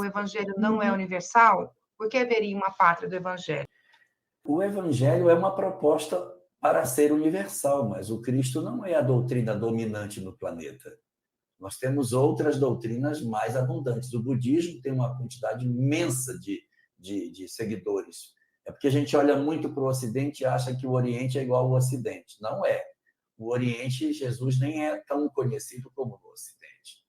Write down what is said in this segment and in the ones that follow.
o evangelho não é universal? Por que haveria uma pátria do evangelho? O evangelho é uma proposta para ser universal, mas o Cristo não é a doutrina dominante no planeta. Nós temos outras doutrinas mais abundantes. O budismo tem uma quantidade imensa de seguidores. É porque a gente olha muito para o Ocidente e acha que o Oriente é igual ao Ocidente. Não é. O Oriente, Jesus nem é tão conhecido como no Ocidente.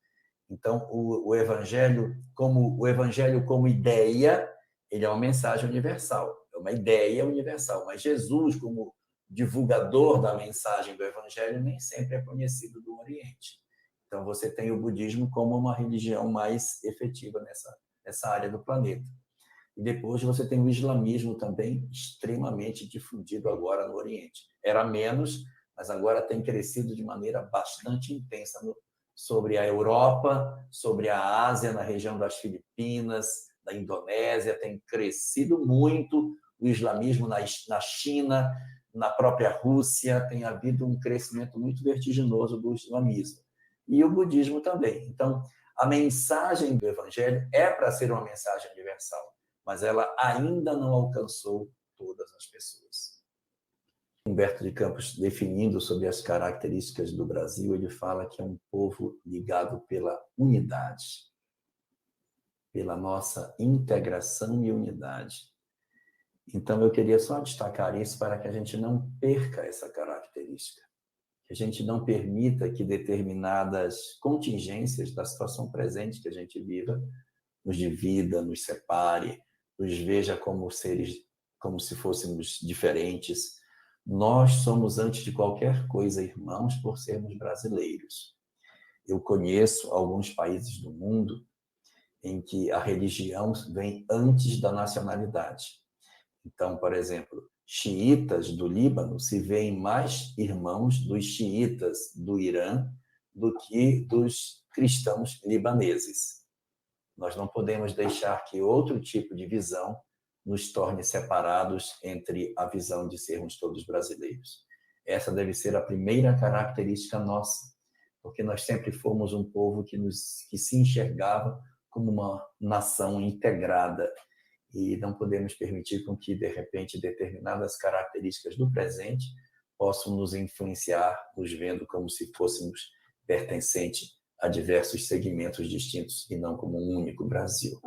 Então, o Evangelho como ideia, ele é uma mensagem universal. É uma ideia universal. Mas Jesus, como divulgador da mensagem do Evangelho, nem sempre é conhecido do Oriente. Então, você tem o budismo como uma religião mais efetiva nessa área do planeta. E depois você tem o islamismo também extremamente difundido agora no Oriente. Era menos, mas agora tem crescido de maneira bastante intensa sobre a Europa, sobre a Ásia, na região das Filipinas, da Indonésia, tem crescido muito o islamismo na China, na própria Rússia, tem havido um crescimento muito vertiginoso do islamismo. E o budismo também. Então, a mensagem do Evangelho é para ser uma mensagem universal, mas ela ainda não alcançou todas as pessoas. Humberto de Campos, definindo sobre as características do Brasil, ele fala que é um povo ligado pela unidade, pela nossa integração e unidade. Então, eu queria só destacar isso para que a gente não perca essa característica, que a gente não permita que determinadas contingências da situação presente que a gente viva nos divida, nos separe, nos veja como seres, como se fôssemos diferentes. Nós somos, antes de qualquer coisa, irmãos por sermos brasileiros. Eu conheço alguns países do mundo em que a religião vem antes da nacionalidade. Então, por exemplo, xiitas do Líbano se veem mais irmãos dos xiitas do Irã do que dos cristãos libaneses. Nós não podemos deixar que outro tipo de visão nos torne separados entre a visão de sermos todos brasileiros. Essa deve ser a primeira característica nossa, porque nós sempre fomos um povo que se enxergava como uma nação integrada e não podemos permitir com que, de repente, determinadas características do presente possam nos influenciar, nos vendo como se fôssemos pertencentes a diversos segmentos distintos e não como um único Brasil.